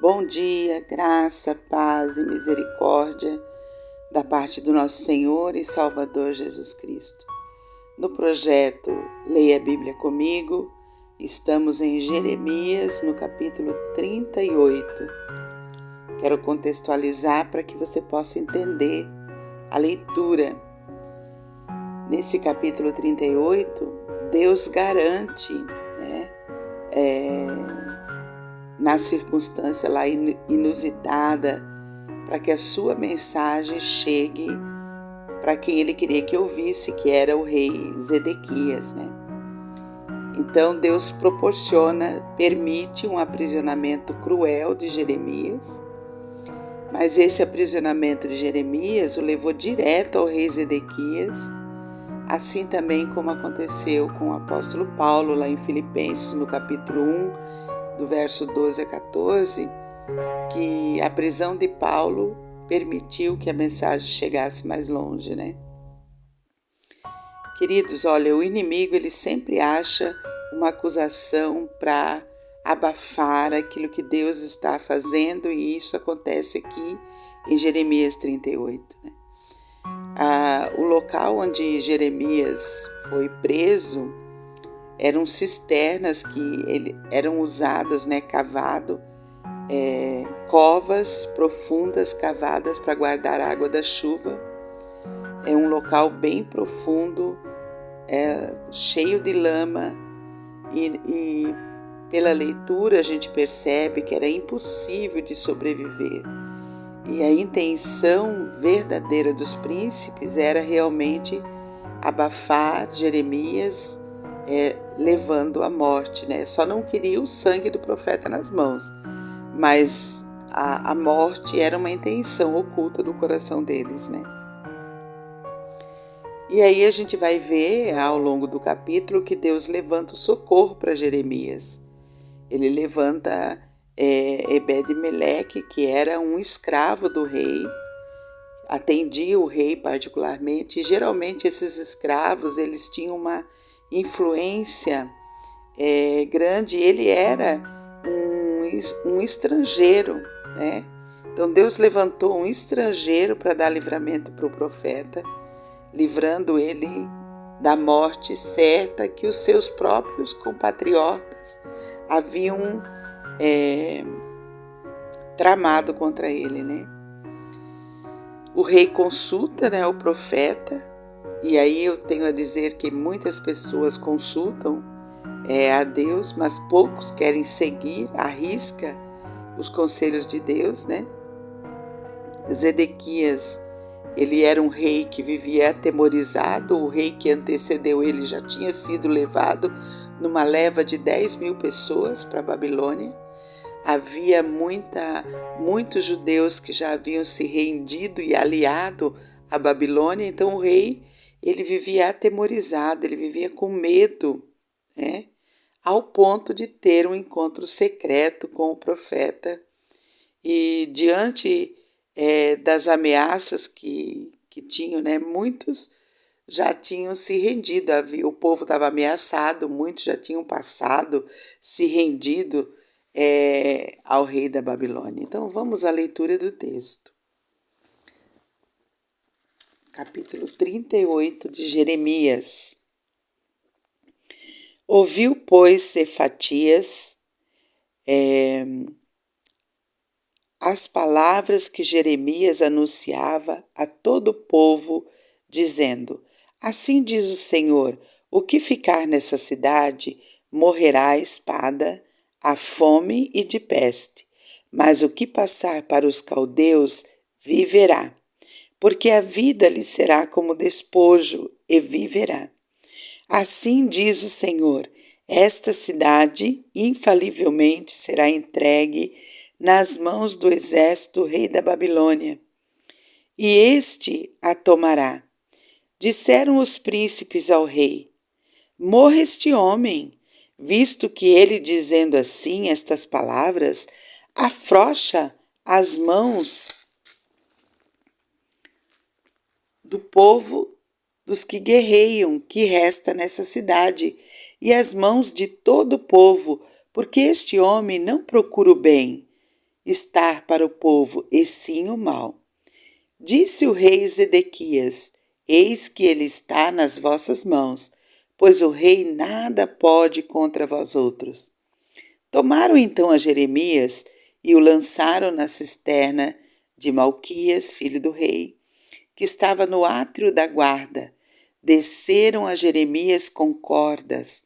Bom dia, graça, paz e misericórdia da parte do nosso Senhor e Salvador Jesus Cristo. No projeto Leia a Bíblia Comigo, estamos em Jeremias, no capítulo 38. Quero contextualizar para que você possa entender a leitura. Nesse capítulo 38, Deus garante, na circunstância lá inusitada, para que a sua mensagem chegue para quem ele queria que ouvisse, que era o rei Zedequias, Então Deus permite um aprisionamento cruel de Jeremias, mas esse aprisionamento de Jeremias o levou direto ao rei Zedequias, assim também como aconteceu com o apóstolo Paulo lá em Filipenses, no capítulo 1, do verso 12 a 14, que a prisão de Paulo permitiu que a mensagem chegasse mais longe, Queridos, olha, o inimigo ele sempre acha uma acusação para abafar aquilo que Deus está fazendo, e isso acontece aqui em Jeremias 38. O local onde Jeremias foi preso eram cisternas que eram usadas, cavado, covas profundas cavadas para guardar a água da chuva. É um local bem profundo, cheio de lama, e pela leitura a gente percebe que era impossível de sobreviver. E a intenção verdadeira dos príncipes era realmente abafar Jeremias, levando à morte, Só não queria o sangue do profeta nas mãos, mas a morte era uma intenção oculta do coração deles, E aí a gente vai ver ao longo do capítulo que Deus levanta o socorro para Jeremias. Ele levanta Ebed-Meleque, que era um escravo do rei, atendia o rei particularmente, e geralmente esses escravos eles tinham uma influência grande. Ele era um estrangeiro, Então Deus levantou um estrangeiro para dar livramento para o profeta, livrando ele da morte certa que os seus próprios compatriotas haviam tramado contra ele, O rei consulta, o profeta, e aí eu tenho a dizer que muitas pessoas consultam a Deus, mas poucos querem seguir à risca os conselhos de Deus, Zedequias, ele era um rei que vivia atemorizado. O rei que antecedeu ele já tinha sido levado numa leva de 10.000 pessoas para a Babilônia. Havia muitos judeus que já haviam se rendido e aliado à Babilônia. Então o rei, ele vivia atemorizado, ele vivia com medo, ao ponto de ter um encontro secreto com o profeta. E diante das ameaças que tinham, muitos já tinham se rendido. O povo estava ameaçado, muitos já tinham passado, se rendido ao rei da Babilônia. Então vamos à leitura do texto. Capítulo 38 de Jeremias. Ouviu, pois, Cefatias as palavras que Jeremias anunciava a todo o povo, dizendo: Assim diz o Senhor, o que ficar nessa cidade morrerá à espada, à fome e de peste, mas o que passar para os caldeus viverá, porque a vida lhe será como despojo e viverá. Assim diz o Senhor, esta cidade infalivelmente será entregue nas mãos do exército do rei da Babilônia, e este a tomará. Disseram os príncipes ao rei: Morra este homem, visto que ele, dizendo assim estas palavras, afrouxa as mãos do povo, dos que guerreiam, que resta nessa cidade, e as mãos de todo o povo, porque este homem não procura o bem, estar para o povo, e sim o mal. Disse o rei Zedequias: Eis que ele está nas vossas mãos, pois o rei nada pode contra vós outros. Tomaram então a Jeremias e o lançaram na cisterna de Malquias, filho do rei, que estava no átrio da guarda. Desceram a Jeremias com cordas.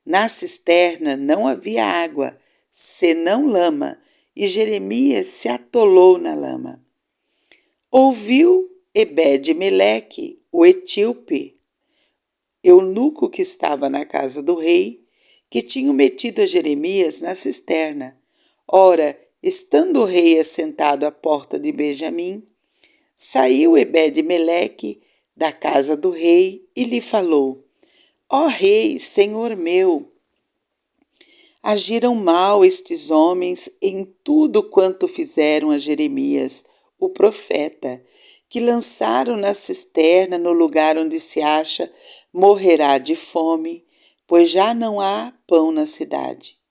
Na cisterna não havia água, senão lama, e Jeremias se atolou na lama. Ouviu Ebed-Meleque, o etíope, eunuco que estava na casa do rei, que tinham metido a Jeremias na cisterna. Ora, estando o rei assentado à porta de Benjamim, saiu Ebed-Meleque da casa do rei e lhe falou: Ó rei, senhor meu, agiram mal estes homens em tudo quanto fizeram a Jeremias, o profeta, que lançaram na cisterna no lugar onde se acha, morrerá de fome, pois já não há pão na cidade.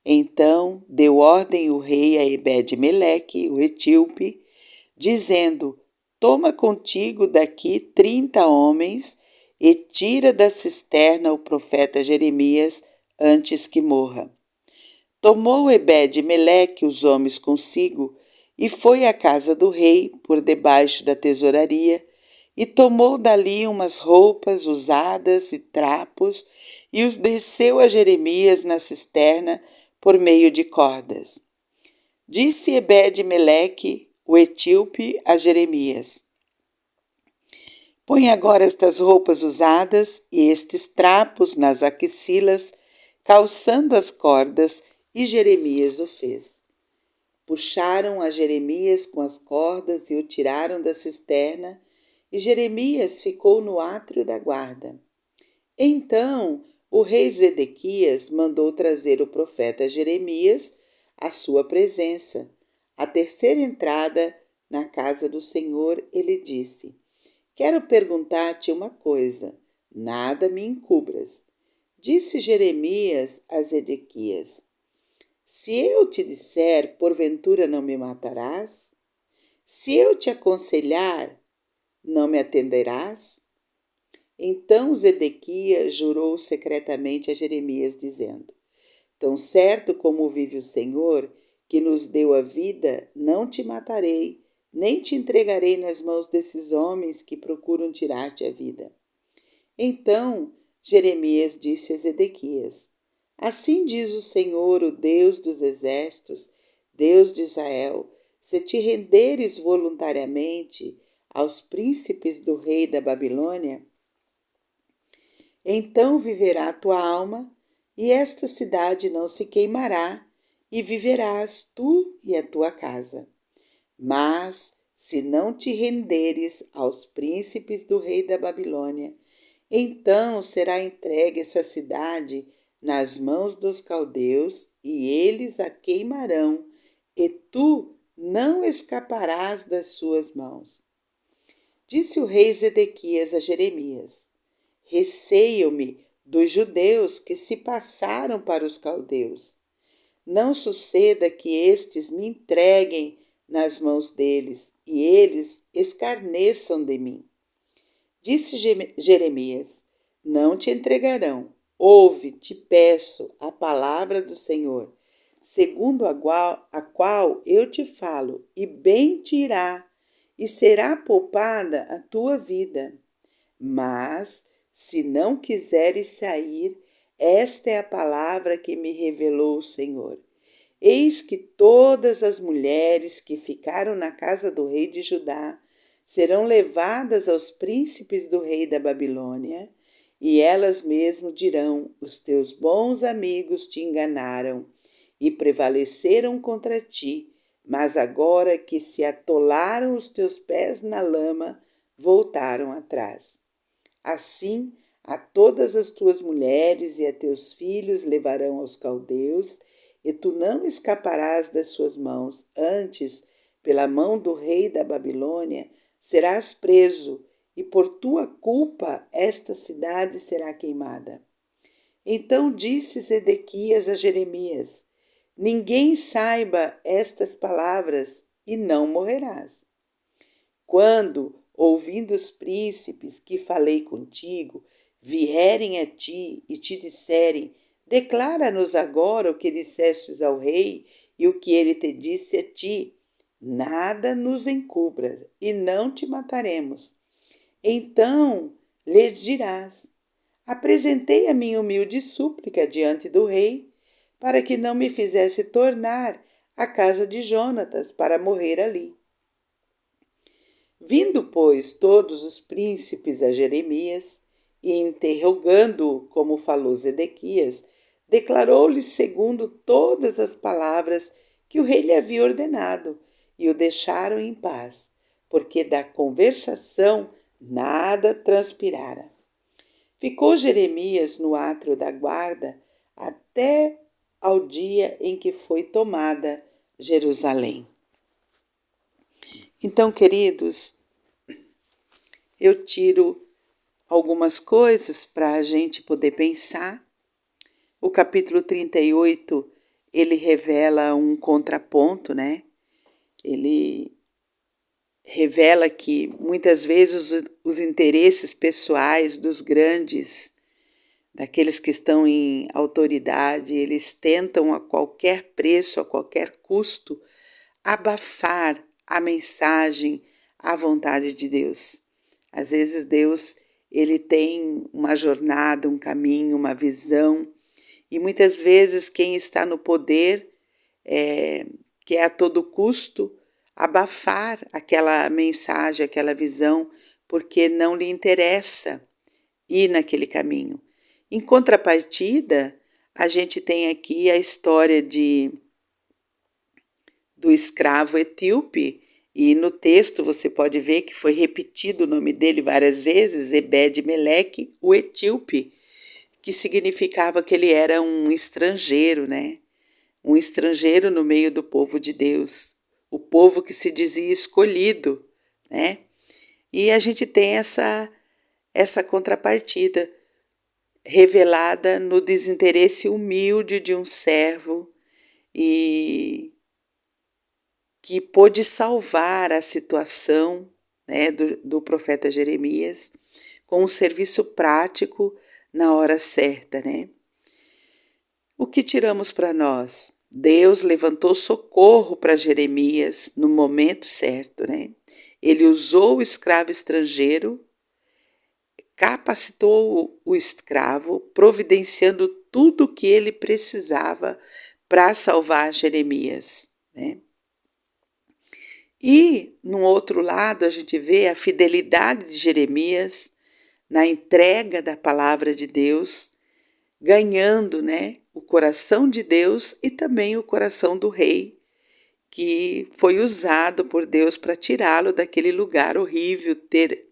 Então deu ordem o rei a Ebed-Meleque, o etíope, dizendo: Toma contigo daqui 30 homens e tira da cisterna o profeta Jeremias antes que morra. Tomou Ebed-Meleque os homens consigo e foi à casa do rei por debaixo da tesouraria e tomou dali umas roupas usadas e trapos e os desceu a Jeremias na cisterna por meio de cordas. Disse Ebed-Meleque, o etíope, a Jeremias: Põe agora estas roupas usadas e estes trapos nas axilas, calçando as cordas, e Jeremias o fez. Puxaram a Jeremias com as cordas e o tiraram da cisterna, e Jeremias ficou no átrio da guarda. Então o rei Zedequias mandou trazer o profeta Jeremias à sua presença. À terceira entrada na casa do Senhor, ele disse: Quero perguntar-te uma coisa, nada me encubras. Disse Jeremias a Zedequias: Se eu te disser, porventura não me matarás? Se eu te aconselhar, não me atenderás? Então Zedequias jurou secretamente a Jeremias, dizendo: Tão certo como vive o Senhor, que nos deu a vida, não te matarei, nem te entregarei nas mãos desses homens que procuram tirar-te a vida. Então Jeremias disse a Zedequias: Assim diz o Senhor, o Deus dos exércitos, Deus de Israel: se te renderes voluntariamente aos príncipes do rei da Babilônia, então viverá a tua alma, e esta cidade não se queimará, e viverás tu e a tua casa. Mas, se não te renderes aos príncipes do rei da Babilônia, então será entregue essa cidade nas mãos dos caldeus, e eles a queimarão, e tu não escaparás das suas mãos. Disse o rei Zedequias a Jeremias: Receio-me dos judeus que se passaram para os caldeus. Não suceda que estes me entreguem nas mãos deles, e eles escarneçam de mim. Disse Jeremias: Não te entregarão. Ouve, te peço, a palavra do Senhor, segundo a qual eu te falo, e bem te irá, e será poupada a tua vida. Mas, se não quiseres sair, esta é a palavra que me revelou o Senhor. Eis que todas as mulheres que ficaram na casa do rei de Judá serão levadas aos príncipes do rei da Babilônia, e elas mesmo dirão: Os teus bons amigos te enganaram e prevaleceram contra ti, mas agora que se atolaram os teus pés na lama, voltaram atrás. Assim, a todas as tuas mulheres e a teus filhos levarão aos caldeus, e tu não escaparás das suas mãos. Antes, pela mão do rei da Babilônia, serás preso, e por tua culpa esta cidade será queimada. Então disse Zedequias a Jeremias: ninguém saiba estas palavras e não morrerás. Quando, ouvindo os príncipes que falei contigo, vierem a ti e te disserem: declara-nos agora o que dissestes ao rei e o que ele te disse a ti, nada nos encubras e não te mataremos. Então lhes dirás: apresentei a minha humilde súplica diante do rei, para que não me fizesse tornar à casa de Jonatas para morrer ali. Vindo, pois, todos os príncipes a Jeremias, e interrogando-o como falou Zedequias, declarou-lhes segundo todas as palavras que o rei lhe havia ordenado, e o deixaram em paz, porque da conversação nada transpirara. Ficou Jeremias no átrio da guarda até ao dia em que foi tomada Jerusalém. Então, queridos, eu tiro algumas coisas para a gente poder pensar. O capítulo 38, ele revela um contraponto, né? Ele revela que muitas vezes os interesses pessoais dos grandes, daqueles que estão em autoridade, eles tentam a qualquer preço, a qualquer custo, abafar a mensagem, a vontade de Deus. Às vezes Deus, ele tem uma jornada, um caminho, uma visão, e muitas vezes quem está no poder quer a todo custo abafar aquela mensagem, aquela visão, porque não lhe interessa ir naquele caminho. Em contrapartida, a gente tem aqui a história do escravo etíope, e no texto você pode ver que foi repetido o nome dele várias vezes, Ebed-Meleque, o etíope, que significava que ele era um estrangeiro, né? Um estrangeiro no meio do povo de Deus, o povo que se dizia escolhido, né? E a gente tem essa contrapartida revelada no desinteresse humilde de um servo e que pôde salvar a situação, né, do profeta Jeremias com um serviço prático na hora certa, né? O que tiramos para nós? Deus levantou socorro para Jeremias no momento certo, né? Ele usou o escravo estrangeiro, capacitou o escravo, providenciando tudo o que ele precisava para salvar Jeremias, né? E, no outro lado, a gente vê a fidelidade de Jeremias na entrega da palavra de Deus, ganhando, né, o coração de Deus e também o coração do rei, que foi usado por Deus para tirá-lo daquele lugar horrível,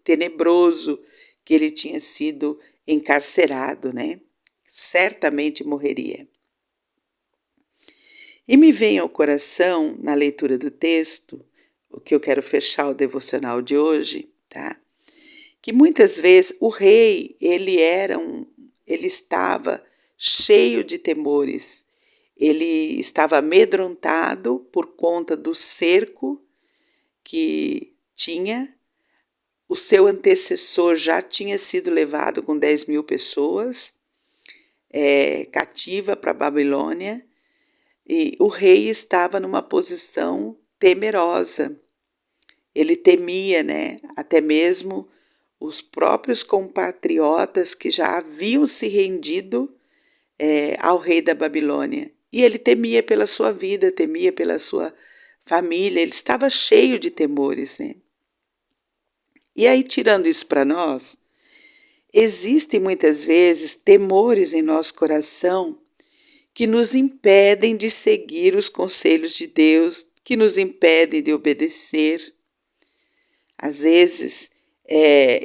tenebroso, que ele tinha sido encarcerado, né? Certamente morreria. E me vem ao coração, na leitura do texto, o que eu quero fechar o devocional de hoje, tá? Que muitas vezes o rei, ele estava cheio de temores. Ele estava amedrontado por conta do cerco que tinha. O seu antecessor já tinha sido levado com 10.000 pessoas cativa para a Babilônia, e o rei estava numa posição temerosa. Ele temia, né? Até mesmo os próprios compatriotas que já haviam se rendido ao rei da Babilônia. E ele temia pela sua vida, temia pela sua família, ele estava cheio de temores, né? E aí, tirando isso para nós, existem muitas vezes temores em nosso coração que nos impedem de seguir os conselhos de Deus, que nos impedem de obedecer. Às vezes,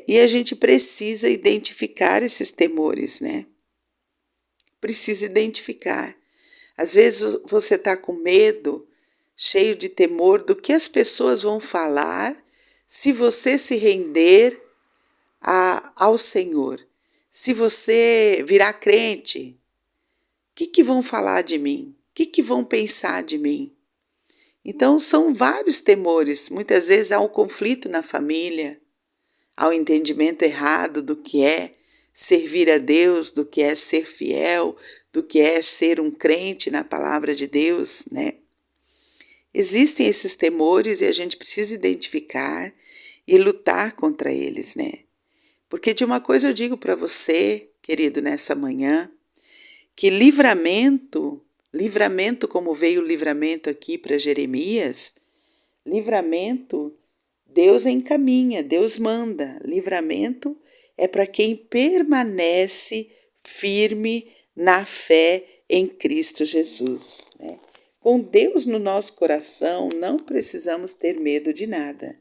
e a gente precisa identificar esses temores, né? Precisa identificar. Às vezes você está com medo, cheio de temor do que as pessoas vão falar se você se render ao Senhor. Se você virar crente, o que vão falar de mim? que vão pensar de mim? Então, são vários temores. Muitas vezes há um conflito na família, há um entendimento errado do que é servir a Deus, do que é ser fiel, do que é ser um crente na palavra de Deus, né? Existem esses temores e a gente precisa identificar e lutar contra eles, né? Porque de uma coisa eu digo para você, querido, nessa manhã, que livramento como veio o livramento aqui para Jeremias, livramento Deus encaminha, Deus manda. Livramento é para quem permanece firme na fé em Cristo Jesus, né? Com Deus no nosso coração, não precisamos ter medo de nada.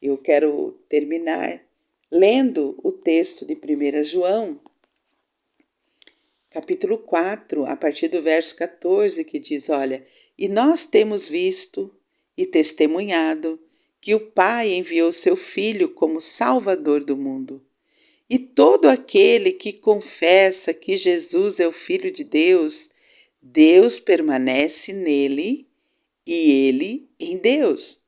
Eu quero terminar lendo o texto de 1 João, capítulo 4, a partir do verso 14, que diz, olha, e nós temos visto e testemunhado que o Pai enviou seu Filho como Salvador do mundo. E todo aquele que confessa que Jesus é o Filho de Deus, Deus permanece nele e ele em Deus.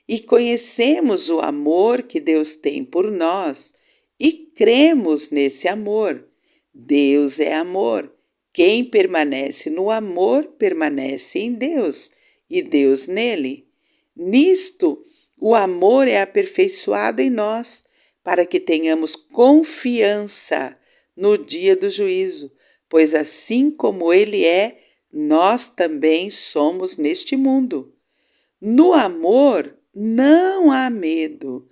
E conhecemos o amor que Deus tem por nós e cremos nesse amor. Deus é amor. Quem permanece no amor permanece em Deus e Deus nele. Nisto, o amor é aperfeiçoado em nós, para que tenhamos confiança no dia do juízo, pois assim como ele é, nós também somos neste mundo. No amor não há medo.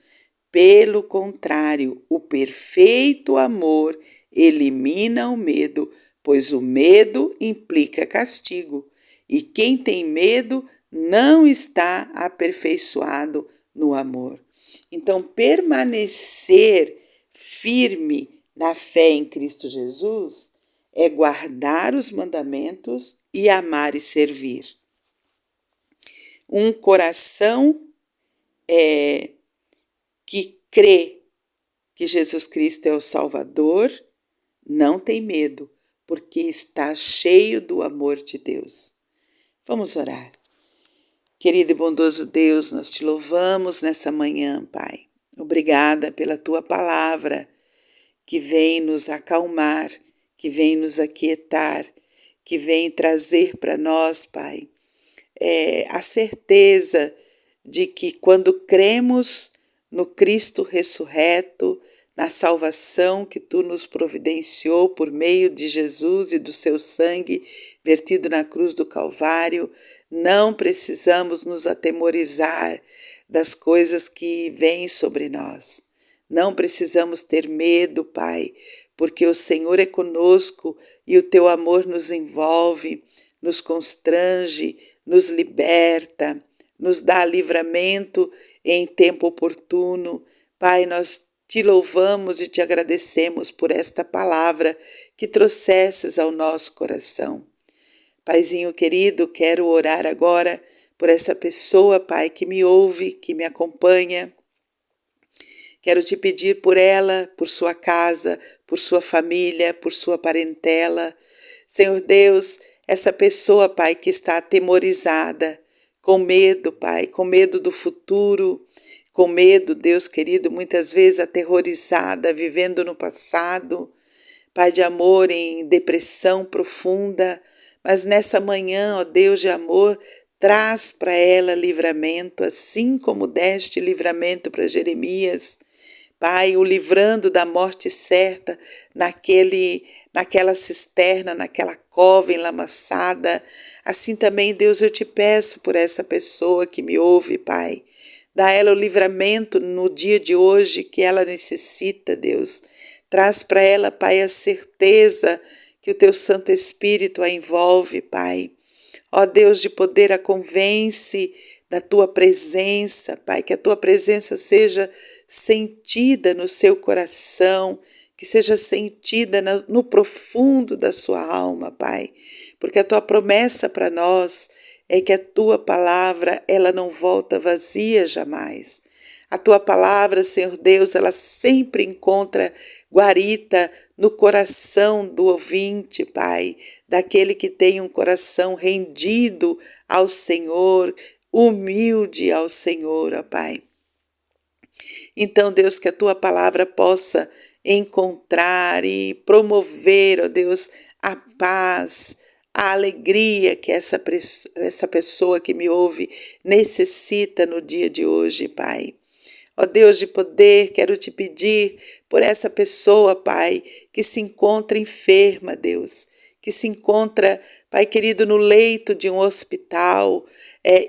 Pelo contrário, o perfeito amor elimina o medo, pois o medo implica castigo, e quem tem medo não está aperfeiçoado no amor. Então, permanecer firme na fé em Cristo Jesus é guardar os mandamentos e amar e servir. Um coração que crê que Jesus Cristo é o Salvador não tem medo, porque está cheio do amor de Deus. Vamos orar. Querido e bondoso Deus, nós te louvamos nessa manhã, Pai. Obrigada pela tua palavra que vem nos acalmar, que vem nos aquietar, que vem trazer para nós, Pai, a certeza de que quando cremos no Cristo ressurreto, na salvação que tu nos providenciou por meio de Jesus e do seu sangue vertido na cruz do Calvário, não precisamos nos atemorizar das coisas que vêm sobre nós. Não precisamos ter medo, Pai, porque o Senhor é conosco e o teu amor nos envolve, nos constrange, nos liberta, nos dá livramento em tempo oportuno. Pai, nós te louvamos e te agradecemos por esta palavra que trouxesses ao nosso coração. Paizinho querido, quero orar agora por essa pessoa, Pai, que me ouve, que me acompanha. Quero te pedir por ela, por sua casa, por sua família, por sua parentela. Senhor Deus, essa pessoa, Pai, que está atemorizada, com medo, Pai, com medo do futuro, com medo, Deus querido, muitas vezes aterrorizada, vivendo no passado, Pai de amor, em depressão profunda, mas nessa manhã, ó Deus de amor, traz para ela livramento, assim como deste livramento para Jeremias, Pai, o livrando da morte certa naquela cisterna, naquela cova enlamaçada. Assim também, Deus, eu te peço por essa pessoa que me ouve, Pai. Dá a ela o livramento no dia de hoje que ela necessita, Deus. Traz para ela, Pai, a certeza que o teu Santo Espírito a envolve, Pai. Ó Deus, de poder a convence da tua presença, Pai, que a tua presença seja sentida no seu coração, que seja sentida no profundo da sua alma, Pai, porque a tua promessa para nós é que a tua palavra, ela não volta vazia jamais. A tua palavra, Senhor Deus, ela sempre encontra guarita no coração do ouvinte, Pai, daquele que tem um coração rendido ao Senhor, humilde ao Senhor, ó Pai. Então, Deus, que a tua palavra possa encontrar e promover, ó Deus, a paz, a alegria que essa pessoa que me ouve necessita no dia de hoje, Pai. Ó Deus de poder, quero te pedir por essa pessoa, Pai, que se encontra enferma, Deus, que se encontra, Pai querido, no leito de um hospital,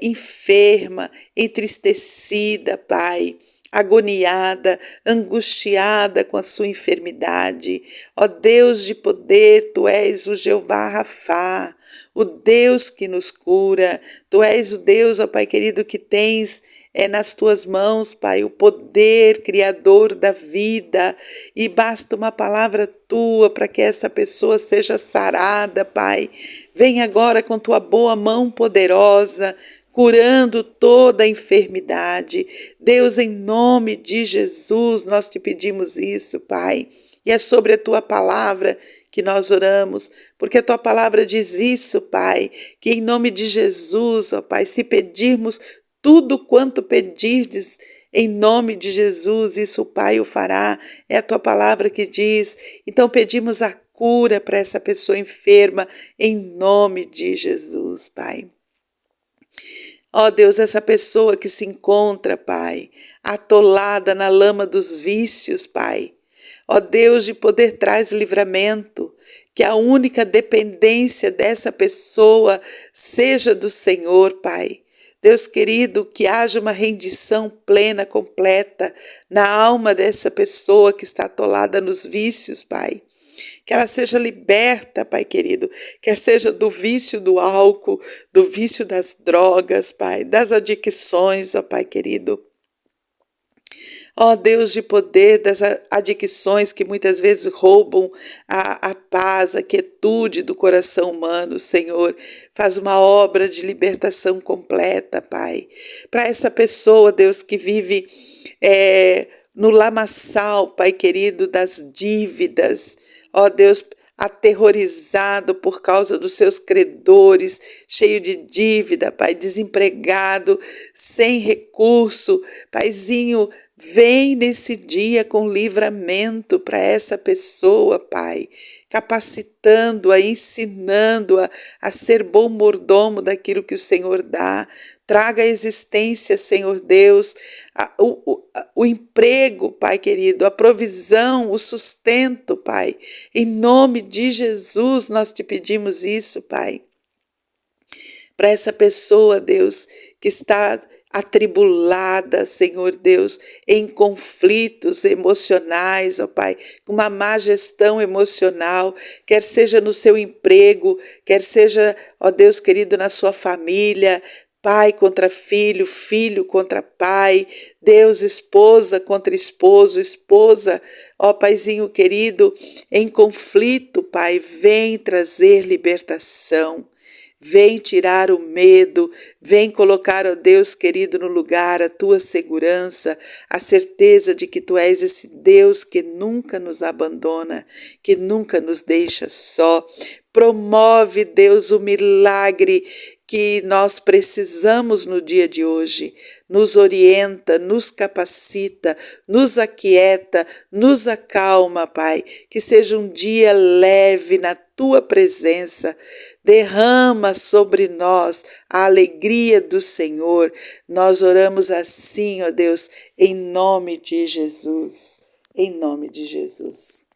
enferma, entristecida, Pai, agoniada, angustiada com a sua enfermidade. Ó Deus de poder, Tu és o Jeová Rafá, o Deus que nos cura. Tu és o Deus, ó Pai querido, que tens nas Tuas mãos, Pai, o poder criador da vida, e basta uma palavra Tua para que essa pessoa seja sarada, Pai. Vem agora com Tua boa mão poderosa, curando toda a enfermidade. Deus, em nome de Jesus, nós te pedimos isso, Pai. E é sobre a Tua palavra que nós oramos, porque a Tua palavra diz isso, Pai, que em nome de Jesus, ó Pai, se pedirmos tudo quanto pedirdes em nome de Jesus, isso o Pai o fará. É a Tua palavra que diz. Então pedimos a cura para essa pessoa enferma em nome de Jesus, Pai. Ó Deus, essa pessoa que se encontra, Pai, atolada na lama dos vícios, Pai. Ó Deus de poder, traz livramento, que a única dependência dessa pessoa seja do Senhor, Pai. Deus querido, que haja uma rendição plena, completa na alma dessa pessoa que está atolada nos vícios, Pai. Que ela seja liberta, Pai querido, quer seja do vício do álcool, do vício das drogas, Pai, das adicções, ó Pai querido. Ó Deus de poder, das adicções que muitas vezes roubam a paz, a quietude do coração humano, Senhor. Faz uma obra de libertação completa, Pai. Para essa pessoa, Deus, que vive no lamaçal, Pai querido, das dívidas. Ó Deus, aterrorizado por causa dos seus credores, cheio de dívida, Pai, desempregado, sem recurso. Paizinho, vem nesse dia com livramento para essa pessoa, Pai, capacitando-a, ensinando-a a ser bom mordomo daquilo que o Senhor dá. Traga à existência, Senhor Deus, o emprego, Pai querido, a provisão, o sustento, Pai. Em nome de Jesus, nós te pedimos isso, Pai. Para essa pessoa, Deus, que está atribulada, Senhor Deus, em conflitos emocionais, ó Pai, com uma má gestão emocional, quer seja no seu emprego, quer seja, ó Deus querido, na sua família, pai contra filho, filho contra pai, Deus, esposa contra esposo, esposa, ó Paizinho querido, em conflito, Pai, vem trazer libertação. Vem tirar o medo, vem colocar, ó Deus querido, no lugar a Tua segurança, a certeza de que Tu és esse Deus que nunca nos abandona, que nunca nos deixa só. Promove, Deus, o milagre que nós precisamos no dia de hoje. Nos orienta, nos capacita, nos aquieta, nos acalma, Pai. Que seja um dia leve na Tua presença. Derrama sobre nós a alegria do Senhor. Nós oramos assim, ó Deus, em nome de Jesus. Em nome de Jesus.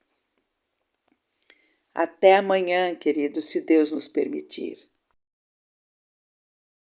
Até amanhã, querido, se Deus nos permitir.